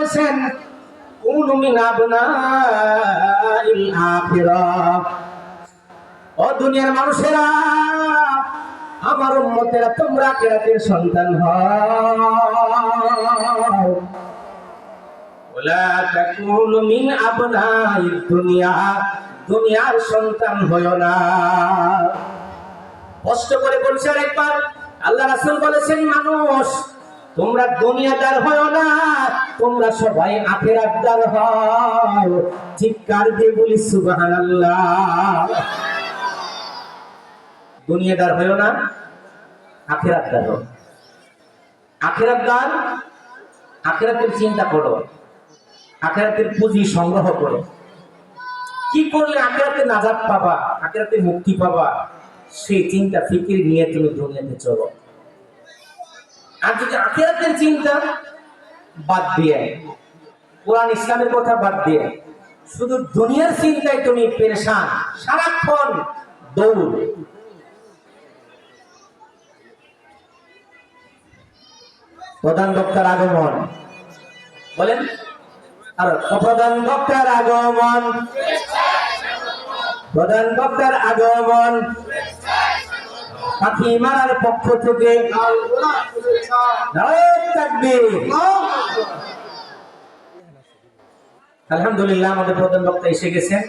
বলেছেন কুনু মিন আবনাইল আখিরাহ, ও দুনিয়ার মানুষেরা, আমার উম্মতেরা, তোমরা আখিরাতের সন্তান হও। ওয়ালা তাকুনু মিন আবনাইদ দুনিয়া, দুনিয়ার সন্তান হয়ো না। কষ্ট করে বলছেন একবার আল্লাহ রাসূল বলেছেন, মানুষ তোমরা দুনিয়াদার হয়ো না, তোমরা সবাই আখিরাতদার হও। চিৎকার দিয়ে বলি সুবহানাল্লাহ। দুনিয়াদার হয়ো না, আখিরাতদার হও। আখিরাতদার, আখিরাতের চিন্তা করো, আখিরাতের পুঁজি সংগ্রহ করো। কি করলে আখিরাতে নাজাত পাবা, আখিরাতে মুক্তি পাবা, সেই চিন্তা ফিকির নিয়ে তুমি দুনিয়াতে চলো। আর যদি আখিরাতের চিন্তা বাদ দিয়ে, কোরআন ইসলামের কথা বাদ দিয়ে শুধু দুনিয়ার চিন্তায় তুমি পেরেশান, সারাক্ষণ দৌড়। প্রধান বক্তার আগমন বলেন, আর প্রধান বক্তার আগমন, প্রধান বক্তার আগমন, পাখি মারার পক্ষ থেকে আলহামদুলিল্লাহ আমাদের প্রধান বক্তা এসে গেছেন।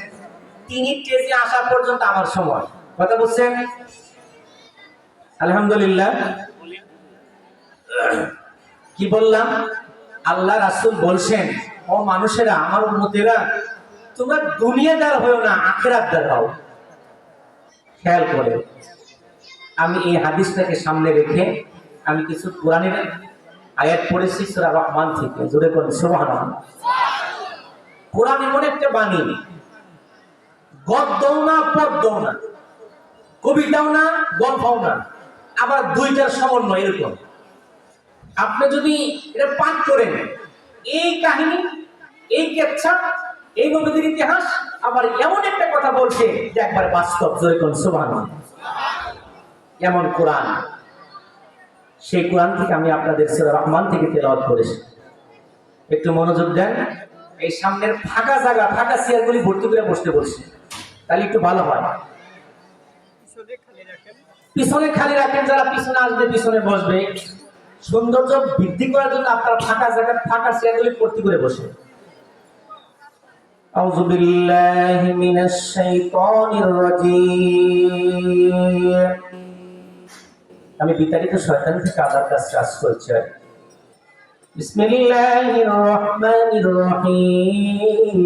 তিনি স্টেজে আসা পর্যন্ত আমার সময়, কথা বলছেন আলহামদুলিল্লাহ। কি বললাম? আল্লাহ রাসূল বলছেন, ও মানুষেরা, আমার উম্মতেরা, তোমরা দুনিয়াদার হও না, আখিরাতদার হও। খেয়াল করে আমি এই হাদিসটাকে সামনে রেখে আমি কিছু কোরআনের আয়াত পড়েছি সূরা রহমান থেকে। জোরে বলুন সুবহানাল্লাহ। কোরআন এমন একটা বাণী, গদ্যও না, পদ্যও না, কবিতাও না, গল্পও না, আবার দুইটার সমন্বয় এরকম। আপনি যদি এটা পাঠ করেন, এই কাহিনী, এই কেচ্ছা, এই নবীদের ইতিহাস, আবার এমন একটা কথা বলছে যে একবার বাস্তব। জোরে বলুন সুবহানাল্লাহ। এমন কোরআন, সেই কোরআন থেকে আমি আপনাদের সূরা রহমান থেকে তেলাওয়াত করেছি। একটু মনোযোগ দেন। এই সামনের ফাঁকা জায়গা, ফাঁকা চেয়ারগুলি ভর্তি করে বসতে বলছি, তাহলে একটু ভালো হয়। পিছনে খালি রাখেন, যারা পিছনে আসবে পিছনে বসবে। সৌন্দর্য বৃদ্ধি করার জন্য আপনার ফাঁকা জায়গা, ফাঁকা চেয়ারগুলি ভর্তি করে বসে। আউযু বিল্লাহি মিনাশ শাইতানির রাজীম। আমি বিতাড়িত শয়তান থেকে আল্লাহর কাছে কাজ করছি। বিসমিল্লাহির রহমানির রহিম।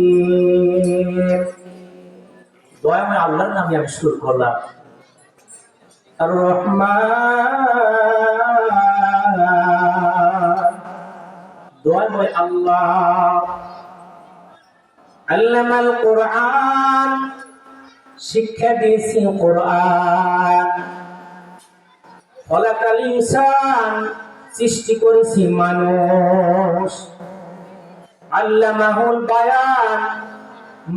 দয়াময় আল্লাহর নামে আমি শুরু করলাম। আর রহমান, দয়াময় আল্লাহ। আল্লামাল কোরআন, শিক্ষা দিয়েছি কোরআন। খলাকাল ইনসান, সৃষ্টি করেছি মানুষ। আল্লামাহুল বায়ান,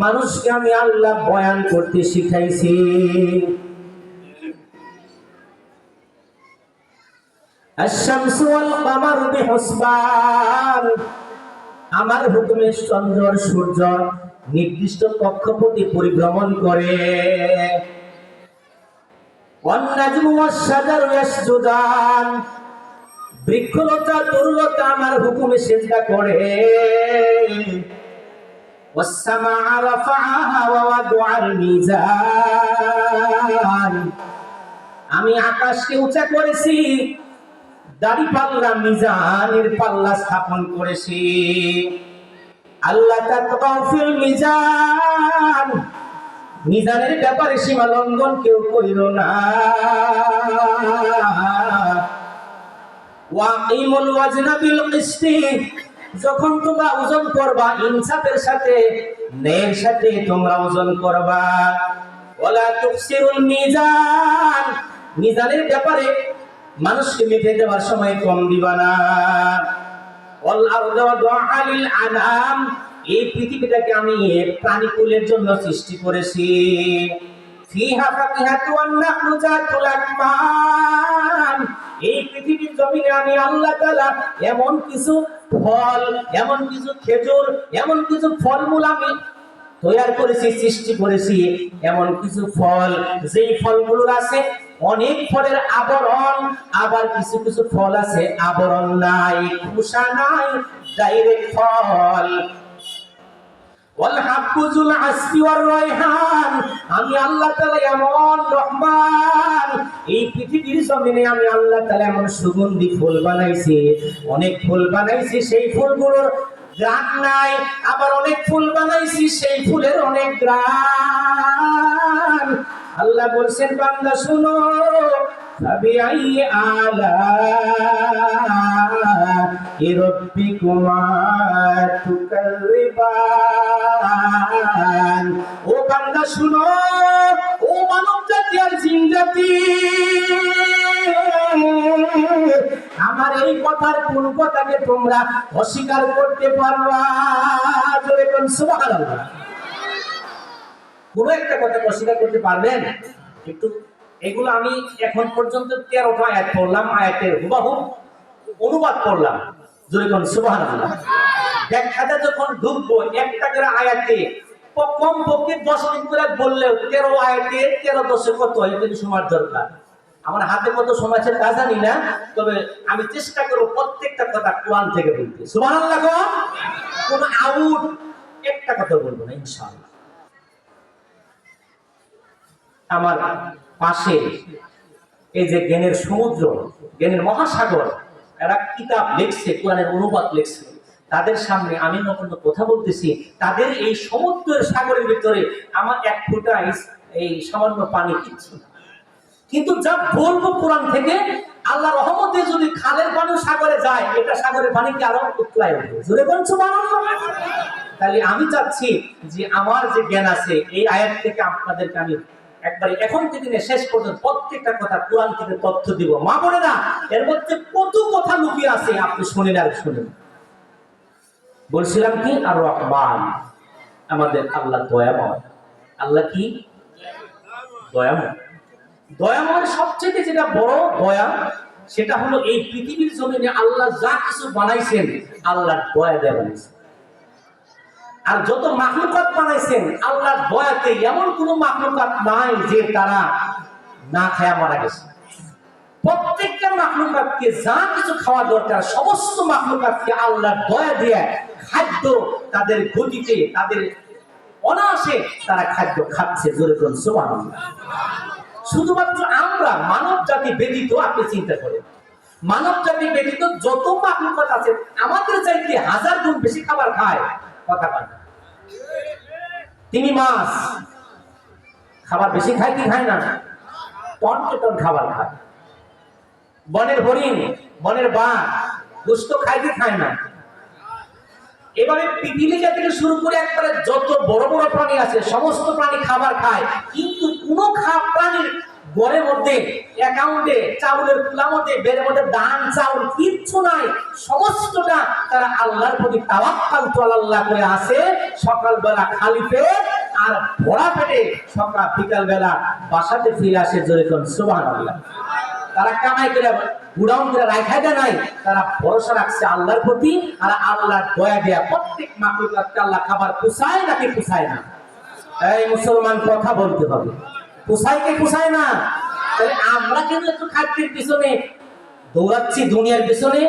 মানুষকে আমি আল্লাহ বয়ান করতে শিখাইছি। আশ-শামসু ওয়াল কামারু বিহুসবান, আমার হুকুমে চন্দ্র সূর্য নির্দিষ্ট কক্ষপথে পরিভ্রমণ করে। ওয়ান নাজমু ওয়াশ-শাজারু ইয়াসজুদান, বৃক্ষলতা তরুলতা আমার হুকুমে সিজদা করে। ওয়াস-সামাআ রাফাআহা ওয়া ওয়াদাআল মিজান, আমি আকাশকে উঁচা করেছি, দাড়ি পাল্লা, মিজানের পাল্লা স্থাপন করেছি। আল্লাহ তাতগাউ ফিল মিজান, মিজানের ব্যাপারে সীমা লঙ্ঘন কেউ কইরো না। ওয়াকিমুল ওয়াজনা বিল কিসতি, যখন তোমরা ওজন করবা ইনসাফের সাথে, ন্যায়ের সাথে তোমরা ওজন করবা। ওয়ালা তুকসিরুল মিজান, মিজানের ব্যাপারে মানুষকে মেপে দেওয়ার সময় কম দিবা না। ওয়াল আরদা ওয়াদাআ লিল আনাম, এই পৃথিবীটাকে আমি প্রাণীকুলের জন্য সৃষ্টি করেছি। ফিহা ফাকিহাতু ওয়ান নাখলু যাতুল আকমান, এই পৃথিবীর জমিনে আমি আল্লাহ তাআলা এমন কিছু ফল, এমন কিছু খেজুর, এমন কিছু ফলমূল আমি তৈরি করেছি, সৃষ্টি করেছি, এমন কিছু ফল যেই ফলগুলোর আছে অনেক ফলের আবরণ, আবার কিছু কিছু ফল আছে আবরণ নাই, খোসা নাই, ডাইরেক্ট ফল। আমি আল্লাহ তাআলা এমন রহমান, এই পৃথিবীর জমিনে আমি আল্লাহ তাআলা এমন সুগন্ধি ফুল বানাইছি, অনেক ফুল বানাইছি, সেই ফুলগুলোর ঘ্রাণ নাই, আবার অনেক ফুল বানাইছি সেই ফুলের অনেক ঘ্রাণ। আল্লাহ বলছেন বান্দা শুনো, ফাবিআই আলাইহি রাব্বিকুমা তুকাল্লিবান। ও বান্দা শুনো, ও মানব জাতি আর জিন জাতি, আমার এই কথার কোন কথাকে তোমরা অস্বীকার করতে পারবা? জোরে কোন সুবহানাল্লাহ। কোন একটা কথা অস্বীকার করতে পারবেন? একটু এগুলো আমি এখন পর্যন্ত 13টা আয়াত পড়লাম, আয়াতের হুবহু অনুবাদ করলাম। জোরে কোন সুবহানাল্লাহ। ব্যাখ্যাটা যখন ঢুকবো একটা করে আয়াতে কমপক্ষে 10 দিন করে বললেও 13 আয়াতে 13 10 কত এত সময় দরকার। আমার হাতে কত সময় আছে তা জানি না, তবে আমি চেষ্টা করব প্রত্যেকটা কথা কোরআন থেকে বলতে। সুবহানাল্লাহ। কোন আউট একটা কথা বলবো না ইনশাআল্লাহ। আমার পাশে এই যে জ্ঞানের সমুদ্র, জ্ঞানের মহাসাগর, এরা কিতাব লিখছে, কোরআনের অনুবাদ লিখছে, তাদের সামনে আমি নতুন কথা বলতেছি, তাদের এই সমুদ্রের সাগরের ভিতরে আমার এক ফোঁটা এই সামান্য পানি কিচ্ছু না। কিন্তু যা বলবো কোরআন থেকে, আল্লাহ রহমতে যদি খালের পানি সাগরে যায়, এটা সাগরের পানিকে আরো উতলায় উঠবে। জোরে বলছো সুবহানাল্লাহ। তাহলে আমি চাচ্ছি যে আমার যে জ্ঞান আছে এই আয়াত থেকে আপনাদেরকে আমি একবারে এখন থেকে শেষ পর্যন্ত প্রত্যেকটা কথা কোরআন থেকে তথ্য দিব। মা বোনেরা, এর মধ্যে কত কথা লুকিয়ে আছে আপনি শুনেন আর শুনেন। বলছিলাম কি, আর রহমান, আমাদের আল্লাহ দয়াময়। আল্লাহ কি? দয়াময়। দয়াময় সবচেয়ে যেটা বড় দয়া, সেটা হলো এই পৃথিবীর জমিনে আল্লাহ যা কিছু বানাইছেন আল্লাহর দয়া দিয়ে বানাইছেন। আর যত মাখলুকাত বানাইছেন আল্লাহর দয়াতে, এমন কোন মাখলুকাত নাই যে তারা না খায়া মারা গেছে। প্রত্যেকটা মাখলুকাতকে যা কিছু খাওয়া দরকার সমস্ত মাখলুকাতকে আল্লাহর দয়া দিয়ে খাদ্য তাদের গতিতে, তাদের অনায়াসে তারা খাদ্য খাচ্ছে। জোরে বলুন সুবহানাল্লাহ। শুধুমাত্র আমরা মানব জাতি ব্যতীত, আপনি চিন্তা করেন, মানব জাতি ব্যতীত যত মাখলুকাত আছে আমাদের চাইতে 1000 গুণ বেশি খাবার খায়। কথা বলেন, তিনি মাছ খাবার বেশি খায় কি খায় না? টন টন খাবার খায়। বনের হরিণ, বনের বাঘ গোশত খায় কি খায় না? এভাবে পিপিলিকা থেকে শুরু করে একবারে যত বড় বড় প্রাণী আছে সমস্ত প্রাণী খাবার খায়, কিন্তু কোন প্রাণীর ঘরের মধ্যে অ্যাকাউন্টে চাউলের কুলার মধ্যে বেড়ের মধ্যে ধান চাউল কিচ্ছু নাই। সমস্তটা তারা আল্লাহর প্রতি তাওয়াক্কালতু আলাল্লাহ করে আছে। সকালবেলা খালি পেট আর ভরা পেটে সকাল বিকাল বেলা বাসাতে ফিরে আসে। জোরে কোন সুবহানাল্লাহ। তারা কামাই করে গুডাউন করে রাখা দেয় নাই, তারা ভরসা রাখছে আল্লাহর প্রতি, আর আল্লাহর দয়া দেয়া প্রত্যেক মাখলুকাতকে আল্লাহ খাবার পুষায় নাকি পুষায় না? এই মুসলমান কথা বলতে হবে, পুষায় কি পুষায় না? তাহলে আমরা কেন একটু খাদ্যের পিছনে দৌড়াচ্ছি, দুনিয়ার পিছনে?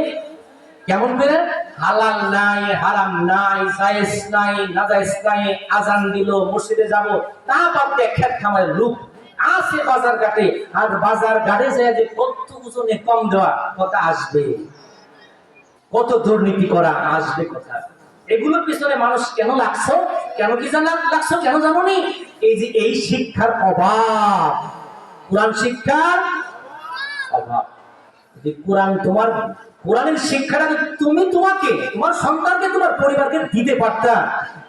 কেমন করে? হালাল নাই, হারাম নাই, জায়েজ নাই, নাজায়েজ নাই, আজান দিল মসজিদে যাব তা বাদ দিয়ে খেত খামারের লোক আছে বাজার ঘাটে, আর বাজার ঘাটে যায় যে কত ওজনে কম দেওয়া কথা আসবে, কত দুর্নীতি করা আসবে কথা। এগুলোর পিছনে মানুষ কেন লাগছো? কেন কি লাগছো? কেন জানোনি? এই যে এই শিক্ষার অভাব, কোরআন শিক্ষার অভাব। যদি কোরআন তোমার, কোরআনের শিক্ষাটা তুমি তোমাকে, তোমার সন্তানকে, তোমার পরিবারকে দিতে পারতা,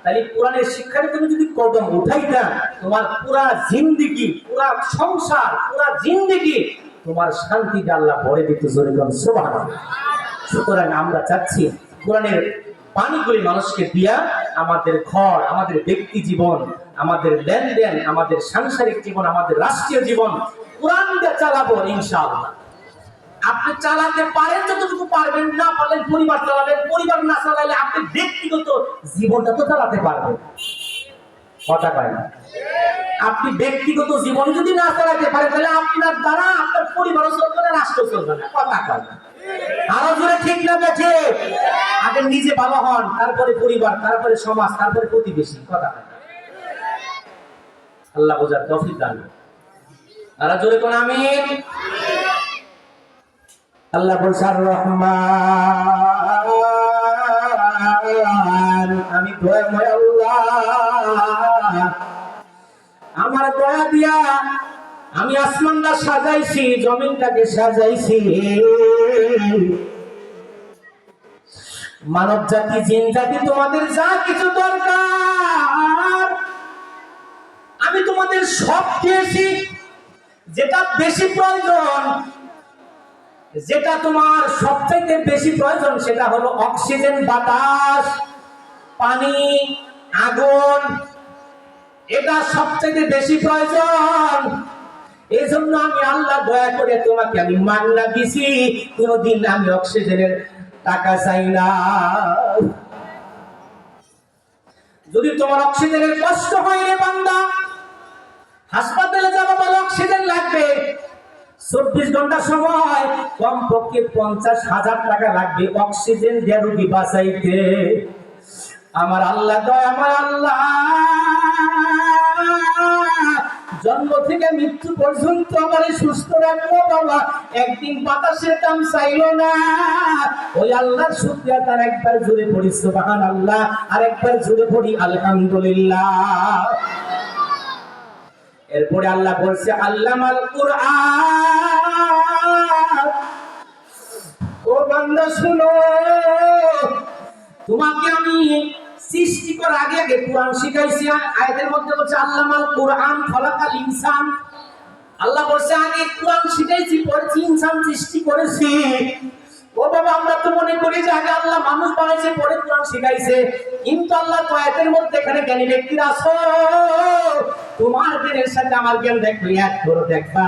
তাহলে কোরআনের শিক্ষাটা তুমি যদি কদম উঠাইতা, তোমার পুরা জিন্দেগি, পুরা সংসার, পুরা জিন্দেগি তোমার শান্তিতে আল্লাহ ভরে দিতে। জোরে বলুন সুবহানাল্লাহ। সুতরাং আমরা চাচ্ছি কোরআনের পানিগুলি মানুষকে দিয়া আমাদের ঘর, আমাদের ব্যক্তি জীবন, আমাদের লেনদেন, আমাদের সাংসারিক জীবন, আমাদের রাষ্ট্রীয় জীবন কোরআন দিয়ে চালাবো ইনশাআল্লাহ। আপনি চালাতে পারেন যতটুকু পারবেন, না পারলেন পরিবার চালাবেন, পরিবার না চালাইলে আপনি ব্যক্তিগত জীবনটা তো চালাতে পারবেন। কথা কয় না? আপনি ব্যক্তিগত জীবন যদি না চালাতে পারেন তাহলে আপনার দ্বারা আপনার পরিবারও চলবে না, রাষ্ট্র চলবে না। কথা কয় না? আরো জোরে ঠিক না বেঠে? আগে নিজে ভালো হন, তারপরে পরিবার, তারপরে সমাজ, তারপরে প্রতিবেশী। কথা কয় না? আল্লাহ বোঝার তৌফিক দান করুন। আরো জোরে কোন আমিন। আল্লাহ বলছেন রহমান, আমি দয়াময় আল্লাহ, আমার দয়া দিয়া আমি আসমানটা সাজাইছি, জমিনটাকে সাজাইছি, মানব জাতি, জিন জাতি, তোমাদের যা কিছু দরকার আমি তোমাদের সব দিয়েছি। যেটা বেশি প্রয়োজন, যেটা তোমার সবচেয়ে বেশি প্রয়োজন, সেটা হলো অক্সিজেন, বাতাস, পানি, আগুন, এটা সবচেয়ে বেশি প্রয়োজন। এই জন্য আমি আল্লাহ দয়া করে তোমাকে আমি মান্না দিছি, কোনদিন আমি অক্সিজেনের টাকা চাই না। যদি তোমার অক্সিজেনের কষ্ট হয় রে বান্দা, হাসপাতালে যাবো বলে অক্সিজেন লাগবে, 24 ঘন্টা সময় কমপক্ষে 50,000 টাকা লাগবে অক্সিজেন দিয়ে রোগী বাঁচাইতে। আমার আল্লাহ দয়া, আমার আল্লাহ জন্ম থেকে মৃত্যু পর্যন্ত আমার সুস্থ রাখবো বাবা, একদিন বাতাসের দাম চাইল না। ওই আল্লাহর শুকরিয়া তার একবার জুড়ে পড়ি সুবহানাল্লাহ, আর একবার জুড়ে পড়ি আলহামদুলিল্লাহ। এরপরে আল্লাহ বলছে আল্লামাল কুরআন, ও বান্দা শুনো, তোমাকে আমি সৃষ্টি করার আগে আগে কোরআন শিখাইছি। আয়াতের মধ্যে বলছে আল্লামাল কুরআন খলাকাল ইনসান, আল্লাহ বলছে আগে কোরআন শিখাইছি, পরে ইনসান সৃষ্টি করেছি। ও বাবা, আমরা তো মনে করি যে আগে আল্লাহ মানুষ বানাইছে, পরে কোরআন শিখাইছে, কিন্তু আল্লাহ তো আয়াতের মধ্যে এখানে জ্ঞানী ব্যক্তিরা আছো, তোমার জ্ঞানের সাথে আমার জ্ঞান দেখলে এক করে দেখবা,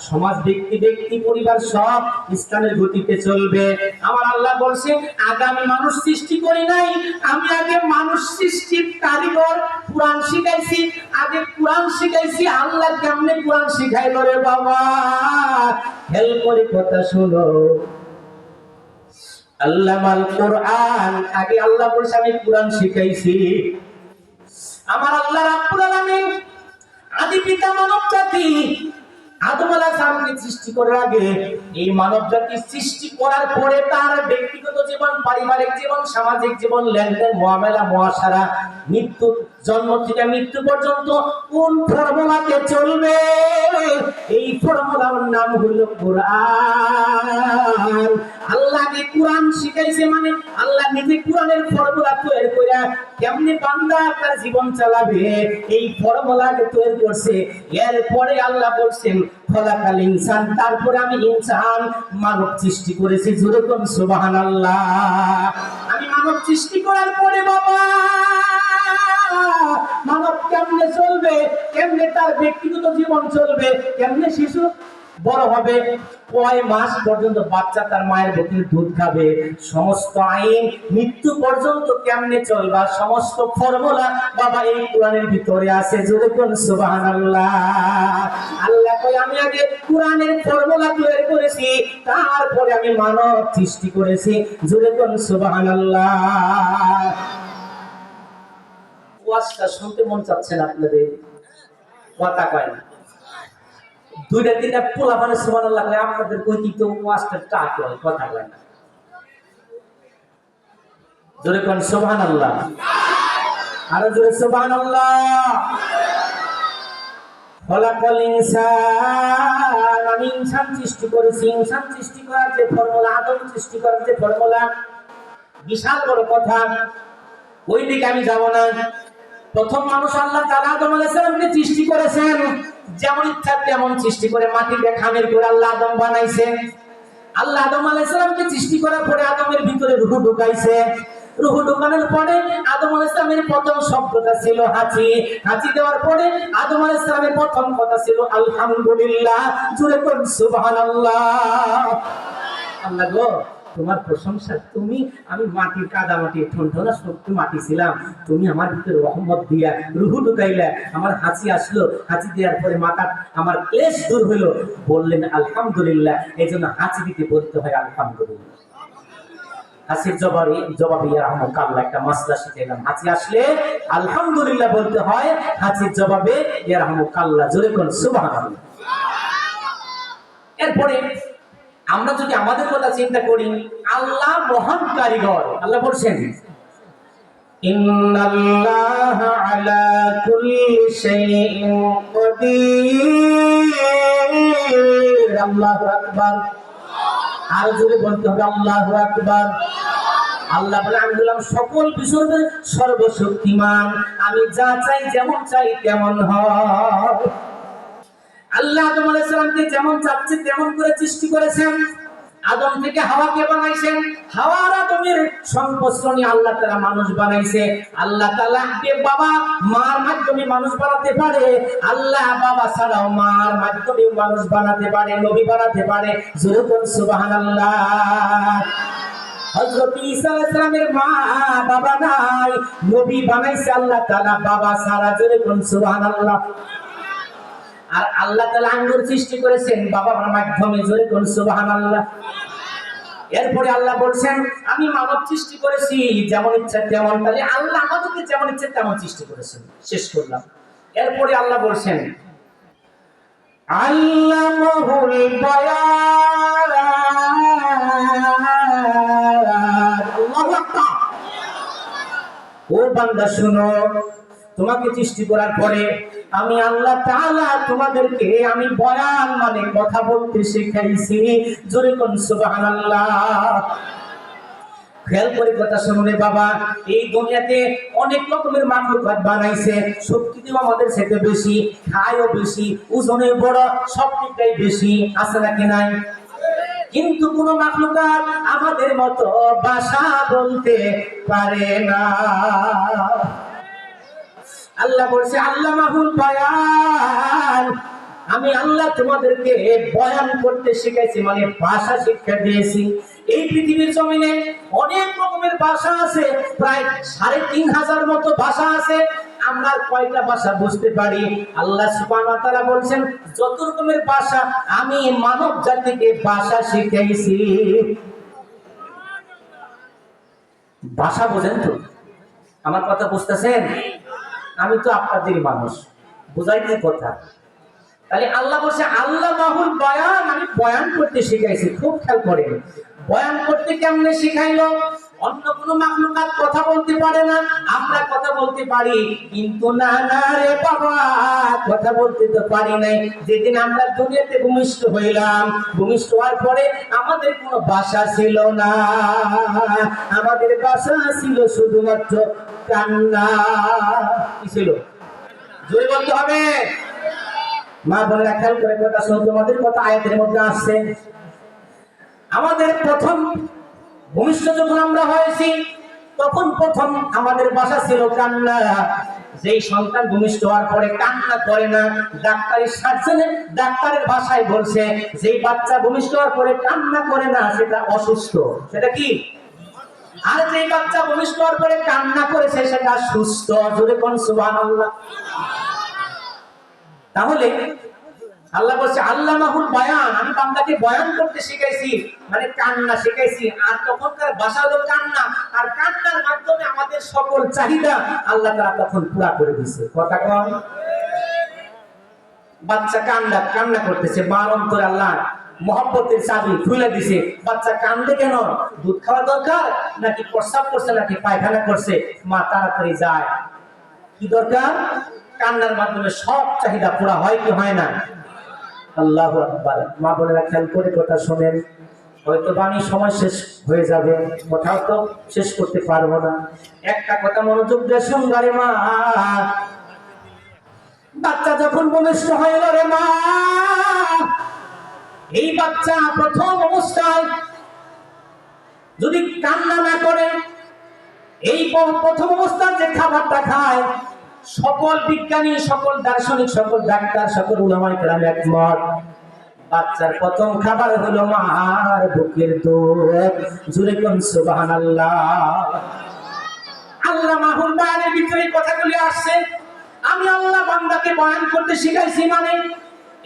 সমাজ, ব্যক্তি, ব্যক্তি, পরিবার সব ইসলামের গতিতে চলবে। আমার আল্লাহ বলছে আগে আমি মানুষ সৃষ্টি করি নাই, আমি আগে মানুষ সৃষ্টির কারিগর, কোরআন শিখাইছি। আগে কোরআন শিখাইছি, আল্লাহ কেমনে কোরআন শিখাইলো রে বাবা, খেয়াল করে কথা শোনো। আল্লামাল কুরআন, আগে আল্লাহ বলছে আমি কোরআন শিখাইছি। আমার আল্লাহ রাব্বুল আলামিন আদি পিতা মানব জাতি আদম আলাইহিস সালামকে সৃষ্টি করার আগে, এই মানব জাতি সৃষ্টি করার পরে তার ব্যক্তিগত জীবন, পারিবারিক জীবন, সামাজিক জীবন, লেনদেন, মুআমালা, মুআশারা, মৃত্যু, জন্ম থেকে মৃত্যু পর্যন্ত কোন ফর্মুলাতে চলবে, এই ফর্মুলার নাম হলো কোরআন। আল্লাহকে কোরআন শিখাইছে, মানে আল্লাহ নিজে কোরআনের ফর্মুলা তৈরি করে কেমনে বান্দা তার জীবন চালাবে এই ফর্মুলাকে তৈরি করছে। এরপরে আল্লাহ বলছেন খলাকাল ইনসান, তারপরে আমি ইনসান মানব সৃষ্টি করেছি। জোরে কোন সুবহানাল্লাহ। আমি মানব সৃষ্টি করার পরে বাবা মানব কেমনে চলবে, কেমনে তার ব্যক্তিগত জীবন চলবে, কেমনে শিশু বড় হবে, কয় মাস পর্যন্ত বাচ্চা তার মায়ের বুকের দুধ খাবে, সমস্ত আইন, মৃত্যু পর্যন্ত কেমনে চলবা, সমস্ত ফর্মুলা বাবা এই কোরআনের ভিতরে আছে। জোরে কোন সুবহানাল্লাহ। আল্লাহ কয় আমি আগে কোরআনের ফর্মুলা তৈরি করেছি, তারপরে আমি মানব সৃষ্টি করেছি। জোরে কোন সুবহানাল্লাহ। ওয়াজটা শুনতে মন চাচ্ছে না আপনাদের? কথা কয় না? দুইটা তিনটা পোলা মানে সুবহানাল্লাহ কয়, আপনাদের কইতি তো ওয়াজটা টাক হয়, কথা কয় না। জোরে কোন সুবহানাল্লাহ। আরো জোরে সুবহানাল্লাহ। খলাকাল ইনসান, আমি ইনসান সৃষ্টি করেছি। ইনসান সৃষ্টি করার যে ফর্মুলা, আদম সৃষ্টি করার যে ফর্মুলা, বিশাল বড় কথা, ওই দিকে আমি যাব না। প্রথম মানুষ আল্লাহ তাআলা আদম আলাইহিস সালামকে সৃষ্টি করেছেন, যেমন ইচ্ছা তেমন সৃষ্টি করে মাটিতে খামের করে আল্লাহ আদম বানাইছেন। আল্লাহ আদম আলাইহিস সালামকে সৃষ্টি করার পরে আদমের ভিতরে রূহ ঢুকাইছে। রূহ ঢোকানোর পরে আদম আলাইহিস সালামের প্রথম শব্দটা ছিল হাঁচি, হাঁচি দেওয়ার পরে আদম আলাইহিস সালামের প্রথম কথা ছিল আলহামদুলিল্লাহ। জোরে করুন সুবহানাল্লাহ। আল্লাহ গো তোমার প্রশংসা, তুমি, আমি মাটির কাদা মাটি ঠনঠনা শক্ত মাটি ছিলাম, তুমি আমার ভিতরে রহমত দিয়া রূহ ঢুকাইলা, আমার হাঁচি আসলো, হাঁচি দেওয়ার পরে মাথা আমার ক্লেশ দূর হলো, বললেন আলহামদুলিল্লাহ। এই জন্য হাঁচি দিতে বলতে হয় আলহামদুলিল্লাহ। হাসির জবাবে ইয়ারহামুকাল্লাহ একটা মাসলা শিখাইলাম। হাঁচি আসলে আলহামদুলিল্লাহ বলতে হয়, হাঁচির জবাবে ইয়ারহামুকাল্লাহ। জোরে কোন সুবহানাল্লাহ। এরপরে আমরা যদি আমাদের কথা চিন্তা করি, আল্লাহ মহান কারিগর। আল্লাহ বলছেন ইন্নাল্লাহা আলা কুল্লি শাইইন কাদির। আল্লাহু আকবার। আর জোরে বলতে হবে আল্লাহু আকবার। আল্লাহ বলে আমি বললাম সকল বিষয়ে সর্বশক্তিমান, আমি যা চাই যেমন চাই তেমন হয়। আল্লাহ আদম আলাইহিস সালামকে যেমন চাচ্ছে তেমন করে সৃষ্টি করেছেন। আদম থেকে হাওয়াকে বানাইছেন, হাওয়ার আদমের সংমিশ্রণে আল্লাহ তাআলা মানুষ বানাইছে। আল্লাহ তাআলা বাবা মার মাধ্যমে মানুষ বানাতে পারে, আল্লাহ বাবা ছাড়াও মার মাধ্যমে মানুষ বানাতে পারে, নবী বানাতে পারে। জোরে বলুন সুবহানাল্লাহ। হযরত ঈসা আলাইহিস সালামের মা বাবা নাই, নবী বানাইছে আল্লাহ তাআলা বাবা ছাড়া। জোরে বলুন সুবহানাল্লাহ। আর আল্লাহ তাআলা আঙ্গুর সৃষ্টি করেছেন বাবা মার মাধ্যমে। জোরে বলুন সুবহানাল্লাহ। এরপরে আল্লাহ বলছেন আমি মানব সৃষ্টি করেছি যেমন ইচ্ছা তেমন। তাহলে আল্লাহ আমাদেরকে যেমন ইচ্ছা তেমন সৃষ্টি করেছেন। শেষ করলাম। এরপরে আল্লাহ বলছেন আল্লামাহুল বায়ান। আল্লাহু আকবার। ও বান্দা শুনো, তোমাকে সৃষ্টি করার পরে আমি আল্লাহ তাআলা তোমাদেরকে আমি বয়ান মানে কথা বলতে শিখাইছি। জোরে কোন সুবহানাল্লাহ। খেয়াল করে কথা শুনুন রে বাবা, এই দুনিয়াতে অনেক রকমের মাখলুকাত বানাইছে, শক্তিও আমাদের থেকে বেশি, খায়ও বেশি, ওজনে বড়, সব দিকটাই বেশি, আছে নাকি নাই? কিন্তু কোন মাখলুকাত আমাদের মতো ভাষা বলতে পারে না। আল্লাহ বলছে আল্লামাহুল বায়ান, আমি আল্লাহ তোমাদেরকে বয়ান করতে শিখাইছি মানে ভাষা শিক্ষা দিয়েছি। এই পৃথিবীর জমিনে অনেক রকমের ভাষা আছে, প্রায় ৩৫০০ মতো ভাষা আছে। আমরা কয়টা ভাষা বুঝতে পারি? আল্লাহ সুবহানাহু ওয়া তাআলা বলছেন যত রকমের ভাষা আমি মানব জাতিকে ভাষা শিখাইছি। ভাষা বোঝেন তো? আমার কথা বুঝতেছেন? আমি তো আপনাদেরই মানুষ, বুঝাইতে কথা। তাহলে আল্লাহ বলছে আল্লামাহুল বায়ান, আমি বয়ান করতে শিখাইছি। খুব খেয়াল করেন, বয়ান করতে কেমনে শিখাইলো? অন্য কোনো মাখলুকাত কথা বলতে পারে না, আমরা কথা বলতে পারি, কিন্তু না না রে বাবা, কথা বলতে তো পারি নাই। যেদিন আমরা দুনিয়াতে ভূমিষ্ঠ হইলাম, ভূমিষ্ঠ হওয়ার পরে আমাদের কোনো ভাষা ছিল না, আমাদের ভাষা ছিল শুধুমাত্র কান্না। কি ছিল? জোরে বলতে হবে। মা বোনেরা খেয়াল করে কথা শুনো, তোমাদের কথা আয়াতের মধ্যে আসছে। আমাদের প্রথম ভূমিষ্ঠ যখন আমরা হয়েছি তখন প্রথম আমাদের ভাষা ছিল কান্না। যেই সন্তান ভূমিষ্ঠ হওয়ার পরে কান্না করে না, ডাক্তারের ভাষায় বলছে যেই বাচ্চা ভূমিষ্ঠ হওয়ার পরে কান্না করে না সেটা অসুস্থ। সেটা কি? আর যেই বাচ্চা ভূমিষ্ঠ হওয়ার পরে কান্না করেছে সেটা সুস্থ। জোরে কোন সুবহানাল্লাহ। তাহলে আল্লাহ বলছে আল্লামাহুল বায়ান, আমি বান্দাকে বয়ান করতে শিখাইছি মানে কান্না শিখাইছি। আর তখনকার ভাষা হলো কান্না, আর কান্নার মাধ্যমে আমাদের সকল চাহিদা আল্লাহ তাআলা তখন পুরা করে দিয়েছে। কথা কম। বাচ্চা কান্না করতেছে, মার অন্তরে আল্লাহ মহব্বতের চাবি খুলে দিছে। বাচ্চা কান্দে কেন? দুধ খাওয়া দরকার নাকি প্রস্রাব করছে নাকি পায়খানা করছে? মা তাড়াতাড়ি যায়। কি দরকার? কান্নার মাধ্যমে সব চাহিদা পুরা হয় কি হয় না? আল্লাহু আকবার। মা বোনেরা খেয়াল করে কথা শোনেন, হয়তো বাণী সময় শেষ হয়ে যাবে, কথাও তো শেষ করতে পারবো না। একটা কথা মনোযোগ দিয়ে শুনবা রে মা, বাচ্চা যখন ভূমিষ্ঠ হইল রে মা, এই বাচ্চা প্রথম অবস্থায় যদি কান্না না করে, এই প্রথম অবস্থার যে খাবারটা খায়, সকল বিজ্ঞানী, সকল দার্শনিক, সকল ডাক্তার, সকল উলামায়ে কেরাম একমত, বাচ্চার প্রথম খাবার হলো মার বুকের দুধ। জোরে কোন সুবহানাল্লাহ। আল্লাহ মাহুল বয়ানের ভিতরে কথাগুলি আসছে। আমি আল্লাহ বান্দাকে বয়ান করতে শিখাইছি, মানে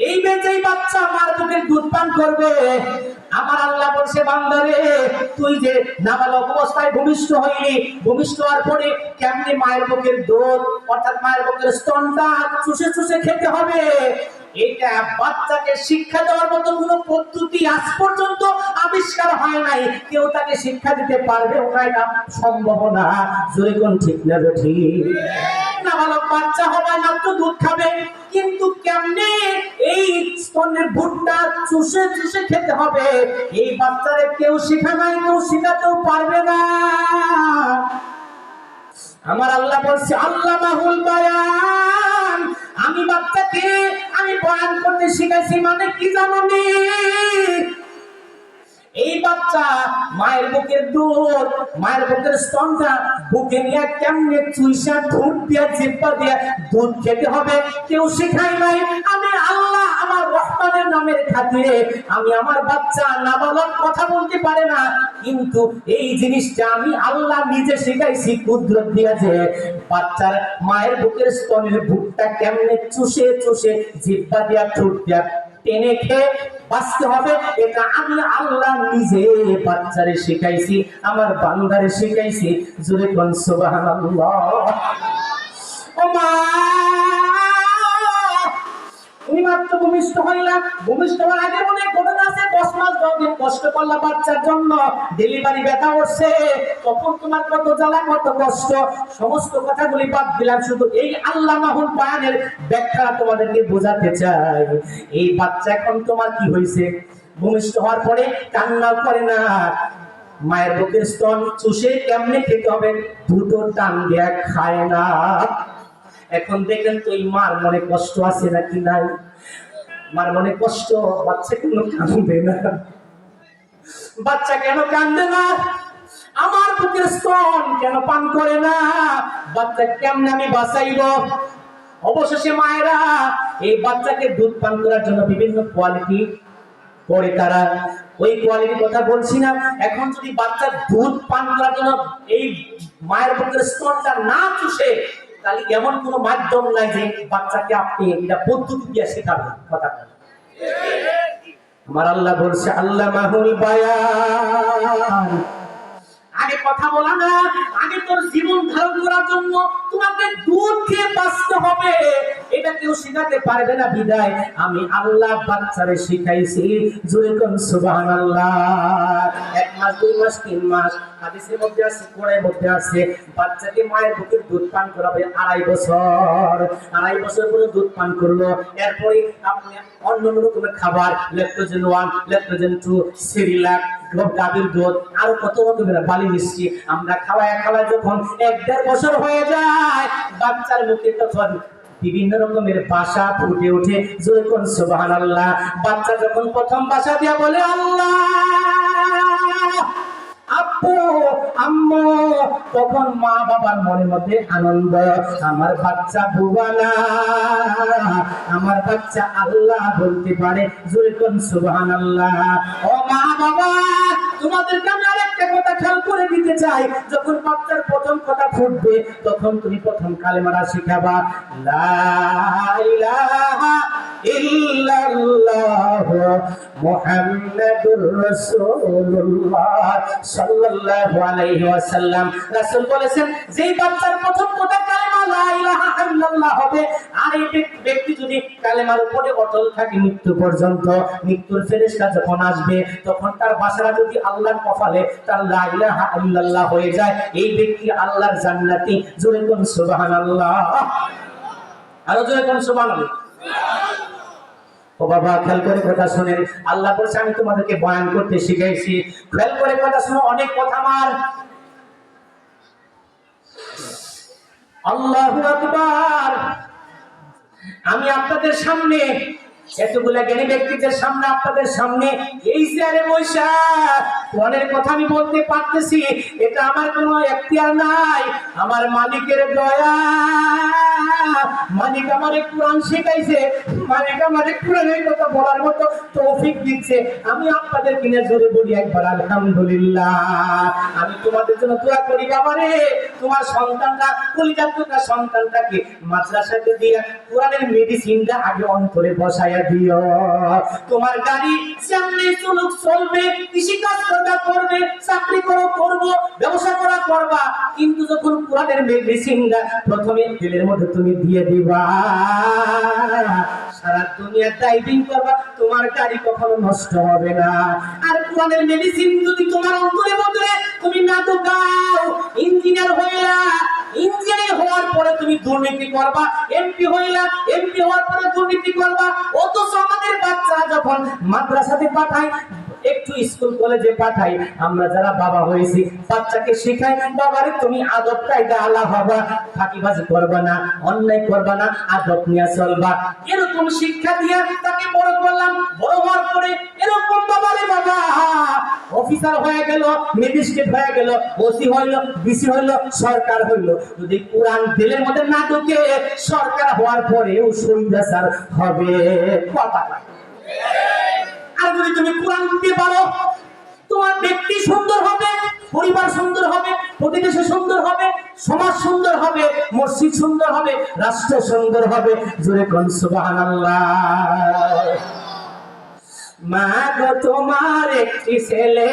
এই বেঁচেই বাচ্চা মার বুকের দুধ পান করবে। আমার আল্লাহ বলছে, বান্দারে তুই যে নাবালক অবস্থায় ভূমিষ্ঠ হইলি, ভূমিষ্ঠ হওয়ার পরে কেমনি মায়ের বুকের দুধ অর্থাৎ মায়ের বুকের স্তনটা চুষে চুষে খেতে হবে, এটা বাচ্চাকে শিক্ষা দেওয়ার মতো কোনো পদ্ধতি আজ পর্যন্ত আবিষ্কার হয় নাই। কেউ তাকে শিক্ষা দিতে পারবে না, এটা সম্ভব না। জোরে কোন ঠিক না ঠিক? নাবালক বাচ্চা হবে মাত্র দুধ খাবে, কিন্তু কেমনে এই স্তনের ভুট্টা চুষে চুষে খেতে হবে, এই বাচ্চারে কেউ শিখা নাই, কেউ শিখাতেও পারবে না। আমার আল্লাহ বলছে, আল্লাহ মাহুল বয়ান, আমি বাচ্চাকে আমি বয়ান করতে শিখাইছি, মানে কি জানো নি? এই বাচ্চা মায়ের বুকের দুধ, মায়ের বুকের স্তনটা বুকে নিয়ে কেমনে চুইসা ঠোঁট দিয়া জিহ্বা দিয়া দুধ খেতে হবে কেউ শিখাই নাই। আমি আল্লাহ আমার রহমানের নামের খাতিরে আমি আমার বাচ্চা নাবালক কথা বলতে পারে না, কিন্তু এই জিনিসটা আমি আল্লাহ নিজে শিখাইছি কুদরত দিয়া, যে বাচ্চার মায়ের বুকের স্তনের ভুট্টা কেমনে চুষে চুষে জিহ্বা দিয়া ঠোঁট দিয়া টেনে খেয়ে বাঁচতে হবে, এটা আমি আল্লাহ নিজে বাচ্চারে শিখাইছি, আমার বান্দারে শিখাইছি। জোরে কোন সুবহানাল্লাহ। ও মা, তুমি মাত্র ভূমিষ্ঠ হইলা, ভূমিষ্ঠ হওয়ার আগে অনেক ঘটনা আছে। 10 মাস 10 দিন কষ্ট করলা বাচ্চার জন্য, ডেলিভারি ব্যথা উঠছে, তখন তোমার কত জ্বালা কত কষ্ট, সমস্ত কথাগুলি বাদ দিলাম, শুধু এই আল্লাহ মাহুল বয়ানের ব্যাখ্যা তোমাদেরকে বোঝাতে চাই। এই বাচ্চা এখন তোমার কি হয়েছে, ভূমিষ্ঠ হওয়ার পরে কান্নাও করে না, মায়ের বুকের স্তন চুষে কেমনে খেতে হবে দুটো টান দেয়া খায় না। এখন দেখেন তো এই মার মনে কষ্ট আছে নাকি নাই? মার মনে কষ্ট, বাচ্চা কেন কাঁদবে না? বাচ্চা কেন কান্দে না? আমার বুকের স্তন কেন পান করে না? বাচ্চা কেমনে আমি বাঁচাইব? অবশেষে মায়েরা এই বাচ্চাকে দুধ পান করার জন্য বিভিন্ন কোয়ালিটি করে, তারা ওই কোয়ালিটির কথা বলছি না। এখন যদি বাচ্চা দুধ পান করার জন্য এই মায়ের বুকের স্তনটা না চুষে, তাহলে এমন কোনো মাধ্যম নাই যে বাচ্চাকে আপনি এটা পদ্ধতি দিয়ে শেখাবেন। কথা আমার আল্লাহ বলছে, আল্লাহ মাহুল বায়ান, আগে কথা বলা না, আগে তোর জীবন ধারণ করার জন্য তোমাকে দুধ খেয়ে বাঁচতে হবে, এটা কেউ শিখাতে পারবে না। বিদায় আমি আল্লাহ বাচ্চারে শিখাইছি। জোরে কোন সুবহানাল্লাহ। 1 মাস 2 মাস 3 মাস হাদিসের মধ্যে আছে, কোরআনের মধ্যে আছে, বাচ্চাকে মায়ের বুকের দুধ পান করাবে 2.5 বছর। 2.5 বছর পরে দুধ পান করলো, এরপরে আপনি অন্য রকমের খাবার, ল্যাকটোজেন 1 ল্যাকটোজেন 2 সিরিলাক, গাভীর দুধ, আরো কত রকমের বালি মিষ্টি আমরা খাওয়ায় যখন 1-1.5 বছর হয়ে যায়, বাচ্চার মুখে তখন বিভিন্ন রকমের ভাষা ফুটে ওঠে। জোরে কোন সুবহানাল্লাহ। বাচ্চা যখন প্রথম ভাষা দিয়া বলে আল্লাহ, আব্বু আম্মু, তখন মা বাবার মনের মধ্যে আনন্দ, আমার বাচ্চা বুবা না, আমার বাচ্চা আল্লাহ বলতে পারে। জোরে কোন সুবহানাল্লাহ। ও মা বাবা, তোমাদেরকে আমি আরেকটা কথা খেয়াল করে দিতে চাই, যখন বাচ্চার প্রথম কথা ফুটবে তখন তুমি প্রথম কালেমাটা শিখাবা, লা ইলাহা ইল্লাল্লাহ মুহাম্মাদুর রাসূলুল্লাহ সাল্লাল্লাহু আলাইহি ওয়াসাল্লাম। রাসূল বলেছেন, যেই বাচ্চার প্রথম কথা কালেমা লা ইলাহা ইল্লাল্লাহ হবে, আর এই ব্যক্তি যদি কালেমার উপরে অটল থাকে মৃত্যু পর্যন্ত, মৃত্যুর ফেরেশতা যখন আসবে তখন তার বাসারা যদি আল্লাহর কপালে তার লা ইলাহা ইল্লাল্লাহ হয়ে যায়, এই ব্যক্তি আল্লাহর জান্নাতি। জোরে কোন সুবহানাল্লাহ। আরো জোরে কোন সুবহানাল্লাহ। ও বাবা, খেয়াল করে কথা শুনেন, আল্লাহ বলছে আমি তোমাদেরকে বয়ান করতে শিখাইছি, খেয়াল করে কথা শুনো। অনেক কথা আমার, আল্লাহু আকবার। আমি আপনাদের সামনে এতগুলা জ্ঞানী ব্যক্তিদের সামনে, আপনাদের সামনে এই চেয়ারে বসা কোরআনের কথা আমি বলতে পারতেছি, এটা আমার কোনো এখতিয়ার নাই, আমার মালিকের দয়া। মালিক আমারে কোরআন শেখাইছে, মালিক আমারে কোরআনের কথা বলার মতো তৌফিক দিচ্ছে। আমি আপনাদের কিনে জোরে বলি একবার আলহামদুলিল্লাহ। আমি তোমাদের জন্য দোয়া করি বাবারে, তোমার সন্তানটা, কলিজার টুকরা সন্তানটাকে মাদ্রাসাতে দিয়ে কোরআনের মেডিসিনটা আগে অন্তরে বসায়া দিও। তোমার গাড়ি সামনে চলুক চলবে, কৃষি কাজ করবে, চাকরি করবো, ব্যবসা করবা, কিন্তু যখন কোরআনের মেডিসিনটা প্রথমে তেলের মধ্যে তুমি দিয়ে দিবা, সারা দুনিয়া ড্রাইভিং করবা, তোমার গাড়ি কখনো নষ্ট হবে না। আর কোরআনের মেডিসিন যদি তোমার অন্তরে বদলে তুমি না তো গাও, ইঞ্জিনিয়ার হওয়ার পরে তুমি দুর্নীতি করবা, এমপি হওয়ার পরে দুর্নীতি করবা। অথচ আমাদের বাচ্চারা যখন মাদ্রাসাতে পাঠায়, একটু স্কুল কলেজে পাঠাই, আমরা যারা বাবা হয়েছি বাচ্চাকে শেখাই, বাবারে তুমি আদব কায়দা আলা হবা, ফাঁকিবাজি করবা না, অন্যায় করবা না, আদব নিয়ে চলবা, এরকম শিক্ষা দিয়ে তাকে বড় করলাম। বড় হওয়ার পরে এরকম বাবারে বাবা অফিসার হয়ে গেল, ম্যাজিস্ট্রেট হয়ে গেল, ওসি হইল, ডিসি হইল, সরকার হইল। যদি কোরআন দিলের মধ্যে না ঢুকে, সরকার হওয়ার পরেও সৈন্যাচার হবে। কথা আর যদি তুমি কোরআন দিতে পারো, তোমার ব্যক্তি সুন্দর হবে, পরিবার সুন্দর হবে, প্রতিবেশী সুন্দর হবে, সমাজ সুন্দর হবে, মসজিদ সুন্দর হবে, রাষ্ট্র সুন্দর হবে। জোরে কোন সুবহানাল্লাহ। মা গো তোমার একটি ছেলে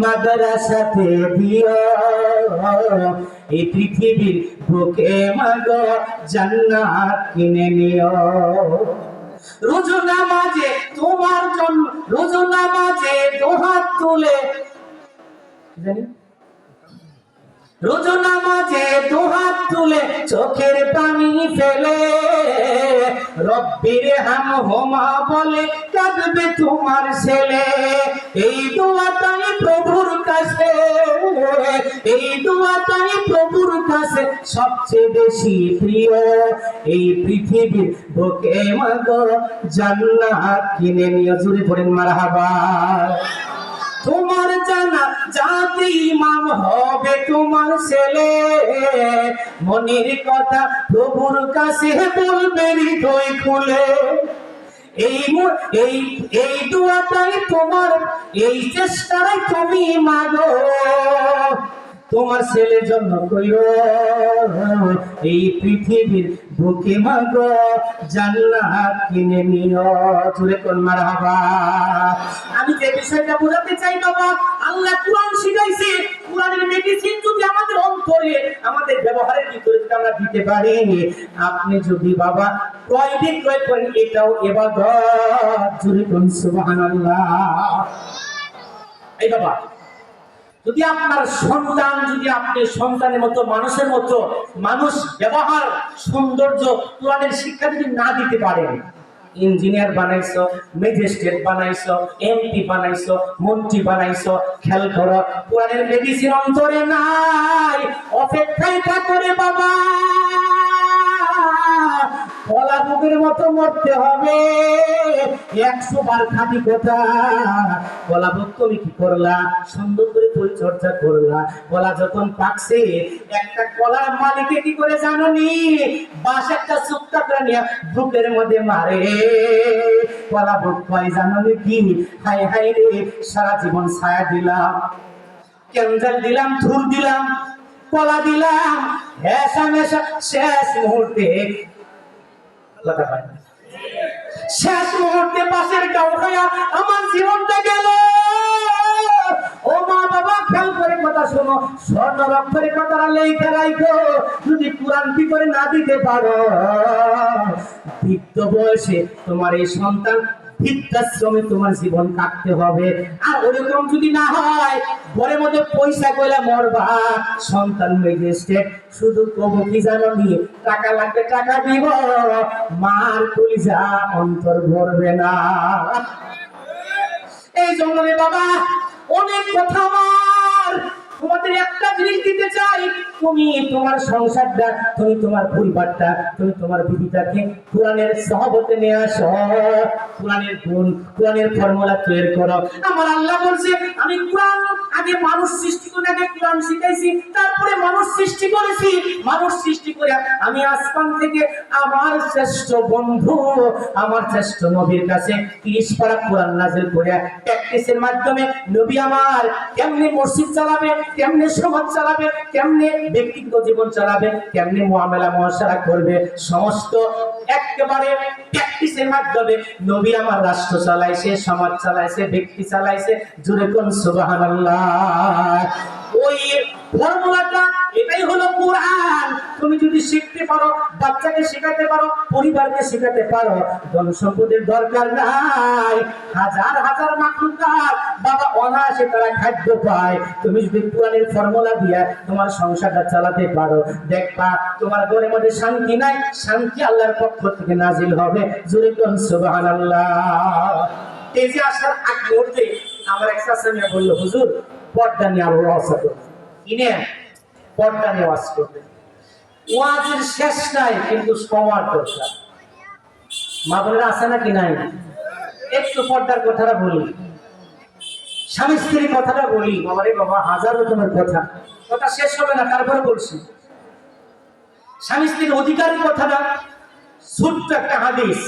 মাদ্রাসাতে দিও, এই পৃথিবীর বুকে মা গো জান্নাত কিনে নিও। রোজ নামাজে তোমার জন্য, রোজ নামাজে দুহাত তুলে, রোজ নামাজে দুহাত তুলে চোখের পানি ফেলে, রব্বির হামহুমা বলে কাঁদবে তোমার ছেলে। এই দোয়াটাই প্রভুর কাছে, এই দোয়াটাই প্রভুর কাছে সবচেয়ে বেশি প্রিয়। এই পৃথিবীর বুকে মাগো জান্নাত কিনে নিয়ে। জুড়ে পড়েন মারহাবা। তোমার জানা জাতি ইমাম হবে তোমার ছেলে, মনের কথা প্রভুর কাছে বলবে হৃদয় খুলে। এই দোয়াটাই তোমার, এই চেষ্টাটাই তুমি মাগো তোমার ছেলের জন্য কইরো। এই পৃথিবীর বুকে মাগো জান্নাত কিনে নিও। জোরে কোন মারহাবা। আমি যে বিষয়টা বোঝাতে চাই বাবা, আল্লাহ কোরআন শিখাইছে, কোরআনের মেডিসিন যদি আমাদের অন্তরে, আমাদের ব্যবহারের ভিতরে যদি আমরা দিতে পারি, আপনি যদি বাবা ক্রয় বিক্রয় করেন, এটাও ইবাদত। জোরে কোন সুবহানাল্লাহ। এই বাবা, যদি আপনার সন্তান, যদি আপনি সন্তানের মতো, মানুষের মতো মানুষ ব্যবহার, সৌন্দর্য, কোরআনের শিক্ষা যদি না দিতে পারেন, ইঞ্জিনিয়ার বানাইছো, ম্যাজিস্ট্রেট বানাইছো, এমপি বানাইছো, মন্ত্রী বানাইছো, খেয়াল করো কোরআনের মেডিসিন অন্তরে নাই, অপেক্ষায় করে বাবা। কলা বুকের মতো মরতে হবে। 100 বার খাটি কথা। কলা বুক তুমি কি করলা? সুন্দর করে পরিচর্যা করলা। কলা যখন পাকছে, একটা কলার মালিকে কি করে জানোনি? বাঁশ একটা চুক্তা করে নিয়ে বুকের মধ্যে মারে। কলা বুক পাই জানোনি কি? হাই হাই রে, সারা জীবন ছায়া দিলাম, কেঞ্জাল দিলাম, ধুর দিলাম, কলা দিলাম, হেসা মেশা, শেষ মুহূর্তে শেষ মুহূর্তে বাসের গাও খায়া আমার জীবনটা গেল। ও মা বাবা, খেয়াল করে কথা শোনো, স্বর্ণ রক্ষের কথা লেখা রাখো। যদি কোরআন কি করে না দিতে পারো, বৃদ্ধ বয়সে তোমার এই সন্তান বৃদ্ধাশ্রমে তোমার জীবন কাটতে হবে। আর ওরকম যদি না হয়, ঘরের মধ্যে পয়সা কইলা মরবা। সন্তান ম্যাজিস্ট্রেট, শুধু কবু কি জানো নি? টাকা লাগবে, টাকা দিব, মার কলিজা অন্তর ভরবে না। এই জন্য রে বাবা, অনেক কথা আমার তোমাদের একটা জিনিস দিতে চাই, তুমি তোমার সংসারটা, তুমি তোমার পরিবারটা, তুমি তোমার বিবিটাকে কোরআনের সহবতে নিয়ে আসো, কোরআনের গুণ, কোরআনের ফর্মুলা তৈরি করো। আমার আল্লাহ বলছে আমি কোরআন আগে মানুষ সৃষ্টি করে আগে কোরআন শিখাইছি, তারপরে মানুষ সৃষ্টি করেছি। মানুষ সৃষ্টি করে আমি আসমান থেকে আমার শ্রেষ্ঠ বন্ধু, আমার শ্রেষ্ঠ নবীর কাছে 30 পারা কোরআন নাযিল করে প্র্যাকটিসের মাধ্যমে নবী আমার কেমনে মসজিদ চালাবে, কেমনে সমাজ চালাবে, কেমনে ব্যক্তিগত জীবন চালাবে, কেমনে মুআমালা মুআশারা করবে, সমস্ত একেবারে প্র্যাকটিসের মাধ্যমে নবী আমার রাষ্ট্র চালাইছে, সমাজ চালাইছে, ব্যক্তি চালাইছে। জোরে কোন সুবহানাল্লাহ। ওই ফর্মুলাটা এটাই হলো কোরআন। তুমি যদি শিখতে পারো, বাচ্চাকে শেখাতে পারো, পরিবারকে শেখাতে পারো, ধন সম্পদের দরকার নাই। হাজার হাজার মাখলুকাত বাবা অনায়াসে তারা খাদ্য পায়। তুমি যদি কোরআনের ফর্মুলা দিয়ে তোমার সংসারটা চালাতে পারো, দেখবা তোমার ঘরের মধ্যে শান্তি নাই, শান্তি আল্লাহর পক্ষ থেকে নাজিল হবে। জোরে কোন সুবহানাল্লাহ। তেজে আসার আগ মুহূর্তে আমার এক চাচা মিয়া বলল, হুজুর পর্দা নিয়ে আরো ওয়াজ করবে, কিনে পর্দা নিয়ে ওয়াজ করবে। ওয়াজের শেষ নাই, কিন্তু সময় দরকার। মা বোনেরা আছে নাকি নাই? একটু পর্দার কথাটা বলি, স্বামী স্ত্রীর কথাটা বলি। বাবারে বাবা, হাজার রকমের কথা, কথা শেষ হবে না, তারপরে বলছি। স্বামী স্ত্রীর অধিকারের কথাটা ছোট্ট একটা হাদিস।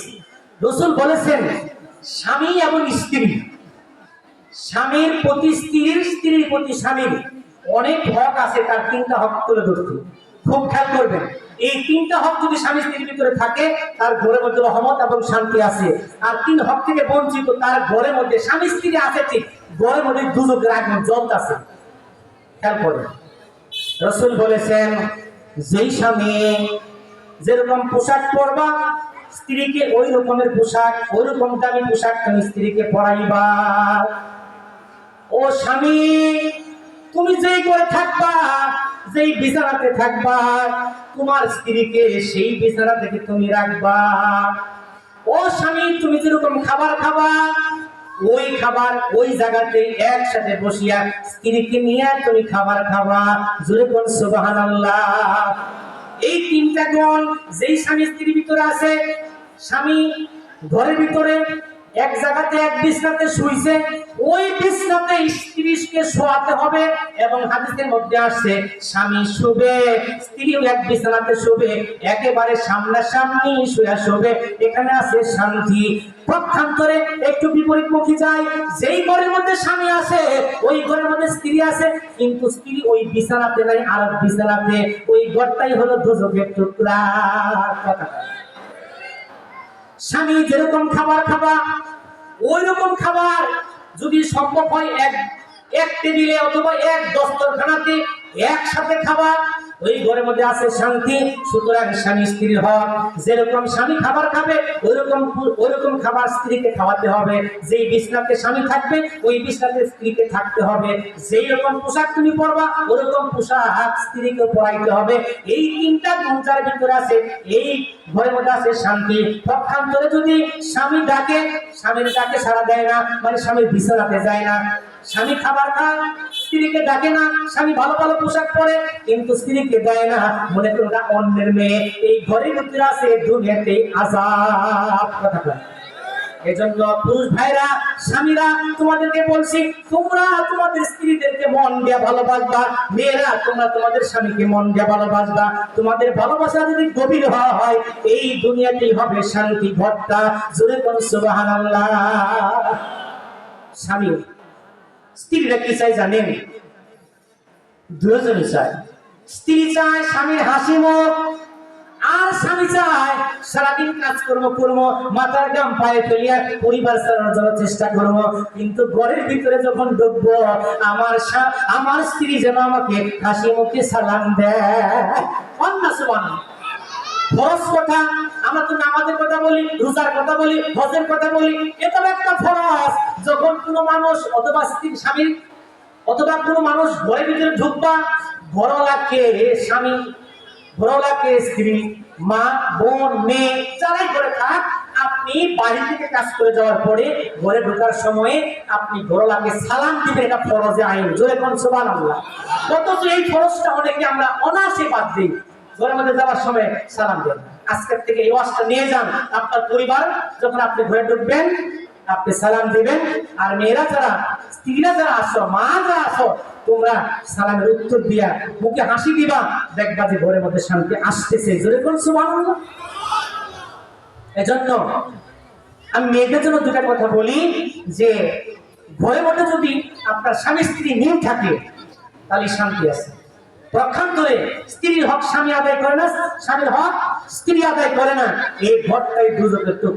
রাসূল বলেছেন স্বামী এবং স্ত্রী, স্বামীর প্রতি স্ত্রীর, স্ত্রীর প্রতি স্বামীর অনেক হক আছে। তার 3টা হক তুলে ধরতে খুব খেয়াল করবেন। এই 3টা হক যদি স্বামী স্ত্রীর ভিতরে থাকে, তার ঘরের মধ্যে রহমত এবং শান্তি আছে। আর 3 হক থেকে বঞ্চিত তার ঘরের মধ্যে, স্বামী স্ত্রী আছে ঠিক, ঘরের মধ্যে দুজকের আগুন জ্বলতেছে। খেয়াল করবেন, রাসূল বলেছেন যেই স্বামী যেরকম পোশাক পরবা, স্ত্রীকে ওই রকমের পোশাক, ওই রকম দামি পোশাক তুমি স্ত্রীকে পরাইবা। ও স্বামী, তুমি যেই করে থাকবা, যেই বিছানাতে থাকবা, তোমার স্ত্রীকে সেই বিছানা থেকে তুমি রাখবা। ও স্বামী, তুমি যেরকম খাবার খাবা, ওই খাবার ওই জায়গাতে একসাথে বসিয়া স্ত্রীকে নিয়ে তুমি খাবার খাবা। জোরে কোন সুবহানাল্লাহ। এই 3টা গুণ যেই স্বামী স্ত্রীর ভিতরে আছে, স্বামী ঘরের ভিতরে এক জায়গাতে এক বিছনাতে শুইছে, ওই বিছনাতে স্ত্রীকে শোয়াতে হবে। এবং হাদিসের মধ্যে আসছে স্বামী শুবে, স্ত্রীও এক বিছানাতে শুবে, একেবারে সামনাসামনি শুয়ে শুবে। এখানে আছে শান্তি। পক্ষান্তরে একটু বিপরীতমুখী যায়, যেই ঘরের মধ্যে স্বামী আছে ওই ঘরের মধ্যে স্ত্রী আছে, কিন্তু স্ত্রী ওই বিছানাতে নাই, আর বিছানাতে। ওই ঘরটাই হলো দোজখের টুকরা। কথা, স্বামী যেরকম খাবার খাবা, ওই রকম খাবার যদি সম্ভব হয় এক টেবিলে অথবা এক দস্তরখানাতে একসাথে খাবার, ওই ঘরের মধ্যে আছে শান্তি। সুতরাং স্বামী স্ত্রীর হক, যেরকম স্বামী খাবার খাবে ওই রকম খাবার স্ত্রীকে খাওয়াতে হবে। যেই বিছনাতে স্বামী থাকবে ওই বিছনাতে স্ত্রীকে থাকতে হবে। যেই রকম পোশাক তুমি পরবা ওরকম পোশাক স্ত্রীকে পরাইতে হবে। এই 3টা গুণ যার ভিতরে আছে, এই ঘরের মধ্যে আছে শান্তি। পক্ষান্তরে যদি স্বামী ডাকে, স্বামীর ডাকে সাড়া দেয় না, মানে স্বামীর বিছানাতে যায় না, স্বামী খাবার খায় স্ত্রীকে ডাকে না, স্বামী ভালো ভালো পোশাক পরে কিন্তু স্ত্রীকে দেয় না, মনে করো না অন্যের মেয়ে। এই ঘরের ভিতরে আছে দুনিয়াতে আযাব। কথা বলে এজন্য পুরুষ ভাইরা, স্বামীরা, তোমাদেরকে বলছি, তোমরা তোমাদের স্ত্রীদেরকে মন দিয়ে ভালোবাসবা। মেয়েরা, তোমরা তোমাদের স্বামীকে মন দিয়ে ভালোবাসবা। তোমাদের ভালোবাসা যদি গভীর হয়, এই দুনিয়াতেই হবে শান্তি ভর্তা। জোরে কোন সুবহানাল্লাহ। স্বামী স্ত্রীরা কি চাই জানেন? দুজনই চায়। স্ত্রী চায় স্বামীর হাসি মুখ, আর স্বামী চায় সারাদিন কাজ করবো, মাথার গাম পায়ে ফেলিয়া পরিবার চালানোর জন্য চেষ্টা করবো। কিন্তু ঘরের ভিতরে যখন ঢুকবো, আমার স্ত্রী যেন আমাকে হাসি মুখে সালাম দেয়। ফরজ কথা, আমরা তো নামাজের কথা বলি, রোজার কথা বলি, হজের কথা বলি, এটা একটা ফরজ। যখন কোনো মানুষ অথবা স্বামী অথবা কোনো মানুষ ঘরের ভিতরে ঢুকবা, ঘরওয়ালাকে স্বামী, ঘরওয়ালাকে স্ত্রী, মা, বোন, মেয়ে যারাই করে থাক, আপনি বাড়ি থেকে কাজ করে যাওয়ার পরে ঘরে ঢোকার সময়ে আপনি ঘরওয়ালাকে সালাম দিবেন, এটা ফরজে আইন। জোরে কোন সুবহানাল্লাহ। অথচ এই ফরজটা অনেকে আমরা অনায়াসে বাদ দিই। ঘরের মধ্যে যাওয়ার সময় সালাম দেন। আজকের থেকে এই ওয়াজটা নিয়ে যান আপনার পরিবার, যখন আপনি ঘরে ঢুকবেন আপনি সালাম দিবেন। আর মেয়েরা যারা, স্ত্রীরা যারা আসো, মা যারা আসো, তোমরা সালামের উত্তর দিয়া মুখে হাসি দিবা, দেখবা যে ঘরের মধ্যে শান্তি আসতেছে। জোরে কোন সুবহানাল্লাহ। এজন্য আমি মেয়েদের জন্য দুটা কথা বলি, যে ঘরের মধ্যে যদি আপনার স্বামী স্ত্রী মিল থাকে তাহলে শান্তি আছে। পক্ষান্তরে স্ত্রীর হক স্বামী আদায় করে না, স্বামীর হক স্ত্রী আদায় করে না, এই ঘরটাই দুজকের